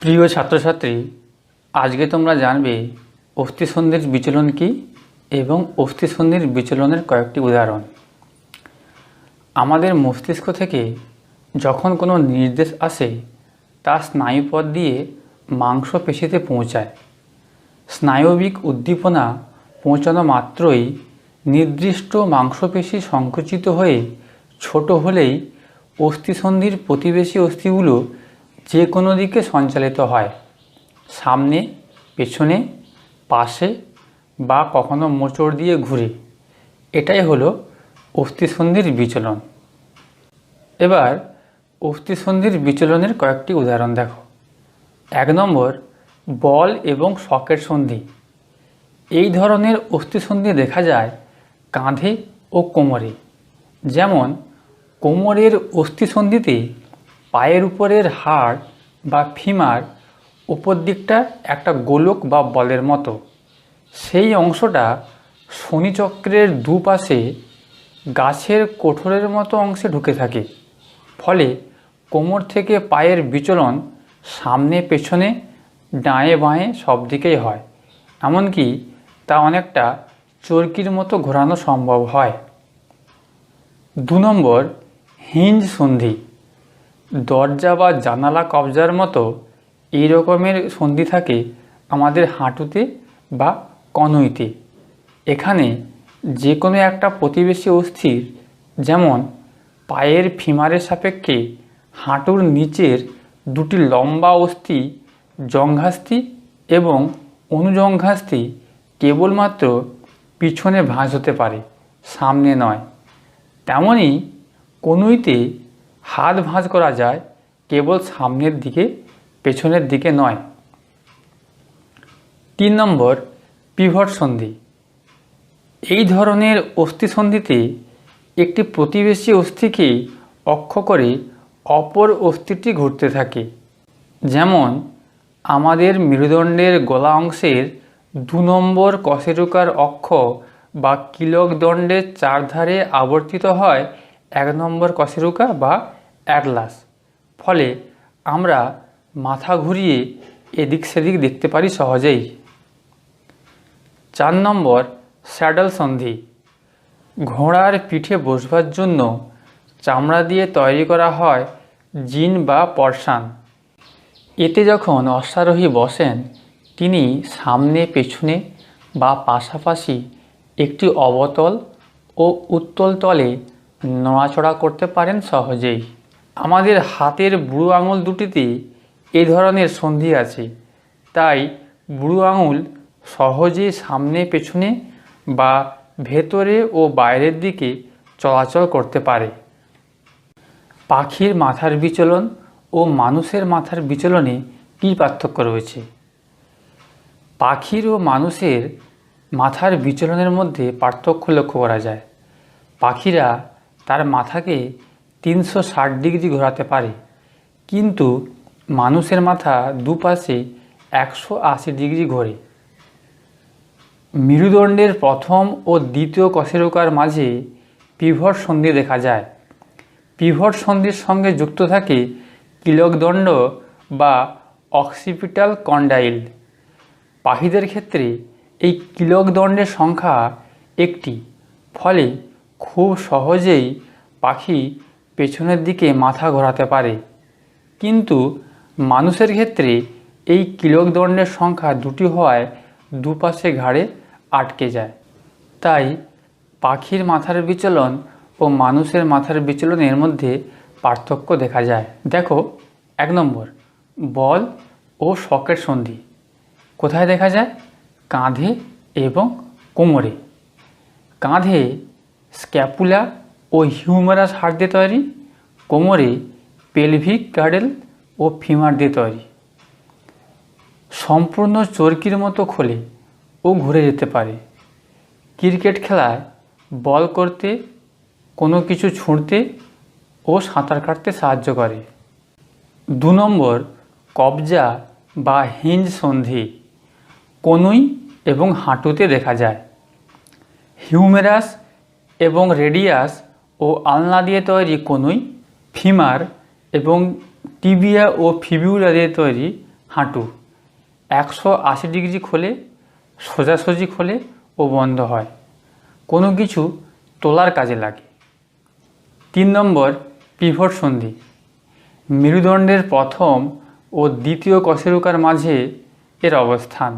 প্রিয় ছাত্রছাত্রী, আজকে তোমরা জানবে অস্থিসন্ধির বিচলন কী এবং অস্থিসন্ধির বিচলনের কয়েকটি উদাহরণ। আমাদের মস্তিষ্ক থেকে যখন কোনো নির্দেশ আসে তা স্নায়ুপথ দিয়ে মাংসপেশিতে পৌঁছায়। স্নায়বিক উদ্দীপনা পৌঁছানো মাত্রই নির্দিষ্ট মাংসপেশি সংকুচিত হয়ে ছোট হলেই অস্থিসন্ধির প্রতিবেশী অস্থিগুলো যে কোনো দিকে সঞ্চালিত হয়, সামনে, পেছনে, পাশে বা কখনো মোচড় দিয়ে ঘুরে। এটাই হলো অস্থিসন্ধির বিচলন। এবার অস্থিসন্ধির বিচলনের কয়েকটি উদাহরণ দেখো। 1 নম্বর, বল এবং সকেট সন্ধি। এই ধরনের অস্থিসন্ধি দেখা যায় কাঁধে ও কোমরে। যেমন কোমরের অস্থিসন্ধিতে পায়ের উপরের হাড় বা ফিমার উপর দিকটা একটা গোলক বা বলের মতো। সেই অংশটা শনিচক্রের দুপাশে গাছের কোঠরের মতো অংশে ঢুকে থাকে। ফলে কোমর থেকে পায়ের বিচলন সামনে পেছনে ডাঁয়ে বাঁয়ে সব দিকেই হয়, এমনকি তা অনেকটা চরকির মতো ঘোরানো সম্ভব হয়। 2 নম্বর, হিঞ্জ সন্ধি। দরজা বা জানালা কবজার মতো এই রকমের সন্ধি থাকে আমাদের হাঁটুতে বা কনুইতে। এখানে যে কোনো একটা প্রতিবেশী অস্থির, যেমন পায়ের ফিমারের সাপেক্ষে হাঁটুর নিচের দুটি লম্বা অস্থি জঙ্ঘাস্থি এবং অনুজঙ্ঘাস্থি কেবলমাত্র পিছনে ভাঁজ হতে পারে, সামনে নয়। তেমনই কনুইতে হাত ভাঁজ করা যায় কেবল সামনের দিকে, পেছনের দিকে নয়। 3 নম্বর, পিভট সন্ধি। এই ধরনের অস্থিসন্ধিতে একটি প্রতিবেশী অস্থিকে অক্ষ করে অপর অস্থিটি ঘুরতে থাকে। যেমন আমাদের মেরুদণ্ডের গলা অংশের 2 নম্বর কশেরুকার অক্ষ বা কিলক দণ্ডের চারধারে আবর্তিত হয় 1 নম্বর কশেরুকা বা অ্যাটলাস। ফলে আমরা মাথা ঘুরিয়ে এদিক সেদিক দেখতে পারি সহজেই। 4 নম্বর, স্যাডল সন্ধি। ঘোড়ার পিঠে বসবার জন্য চামড়া দিয়ে তৈরি করা হয় জিন বা পরশান। এতে যখন অশ্বারোহী বসেন তিনি সামনে, পেছনে বা পাশাপাশি একটি অবতল ও উত্তল তলে নড়াচড়া করতে পারেন সহজেই। আমাদের হাতের বুড়ো আঙুল দুটিতে এই ধরনের সন্ধি আছে, তাই বুড়ো আঙুল সহজে সামনে, পেছনে বা ভেতরে ও বাইরের দিকে চলাচল করতে পারে। পাখির মাথার বিচলন ও মানুষের মাথার বিচলনে কী পার্থক্য রয়েছে? পাখির ও মানুষের মাথার বিচলনের মধ্যে পার্থক্য লক্ষ্য করা যায়। পাখিরা তার মাথাকে 360 ডিগ্রি ঘোরাতে পারে, কিন্তু মানুষের মাথা দুপাশে 180 ডিগ্রি ঘোরে। মেরুদণ্ডের প্রথম ও দ্বিতীয় কশেরুকার মাঝে পিভট সন্ধি দেখা যায়। পিভট সন্ধির সঙ্গে যুক্ত থাকে কিলক দণ্ড বা অক্সিপিটাল কন্ডাইল। পাখিদের ক্ষেত্রে এই কিলক দণ্ডের সংখ্যা 1টি, ফলে খুব সহজেই পাখি পেছনের দিকে মাথা ঘোরাতে পারে। কিন্তু মানুষের ক্ষেত্রে এই কিলক দণ্ডের সংখ্যা 2টি হওয়ায় দুপাশে ঘাড়ে আটকে যায়। তাই পাখির মাথার বিচলন ও মানুষের মাথার বিচলনের মধ্যে পার্থক্য দেখা যায়। দেখো, 1 নম্বর, বল ও সকেট সন্ধি। কোথায় দেখা যায়? কাঁধে এবং কোমরে। কাঁধে স্ক্যাপুলা ও হিউমেরাস হাড় দিয়ে তৈরি, কোমরে পেলভিক গার্ডেল ও ফিমার দিয়ে তৈরি। সম্পূর্ণ চরকির মতো খোলে ও ঘুরে যেতে পারে। ক্রিকেট খেলায় বল করতে, কোনো কিছু ছুঁড়তে ও সাঁতার কাটতে সাহায্য করে। 2 নম্বর, কবজা বা হিঞ্জ সন্ধি। কনুই এবং হাঁটুতে দেখা যায়। হিউমেরাস এবং রেডিয়াস ও আলনা দিয়ে তৈরি কনুই, ফিমার এবং টিবিয়া ও ফিবিউলা দিয়ে তৈরি হাঁটু 180 ডিগ্রি খোলে, সোজাসুজি খোলে ও বন্ধ হয়, কোনো কিছু তোলার কাজে লাগে। 3 নম্বর পিভট সন্ধি। মেরুদণ্ডের প্রথম ও দ্বিতীয় কশেরুকার মাঝে এর অবস্থান।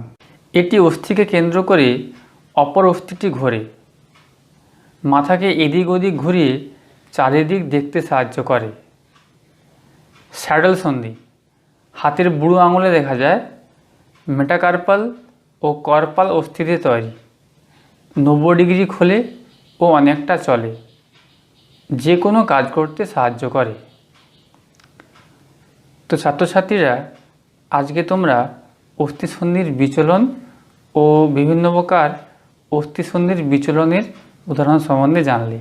এটি অস্থিকে কেন্দ্র করে অপর অস্থিটি ঘোরে। মাথাকে এদিক ওদিক ঘুরিয়ে চারিদিক দেখতে সাহায্য করে। স্যাডল সন্ধি। হাতের বুড়ো আঙুলে দেখা যায়। মেটাকার্পাল ও কর্পাল অস্থিতে তৈরি। 90 ডিগ্রি খোলে ও অনেকটা চলে, যে কোনো কাজ করতে সাহায্য করে। তো ছাত্রছাত্রীরা, আজকে তোমরা অস্থিসন্ধির বিচলন ও বিভিন্ন প্রকার অস্থিসন্ধির বিচলনের উদাহরণ সম্বন্ধে জানলে।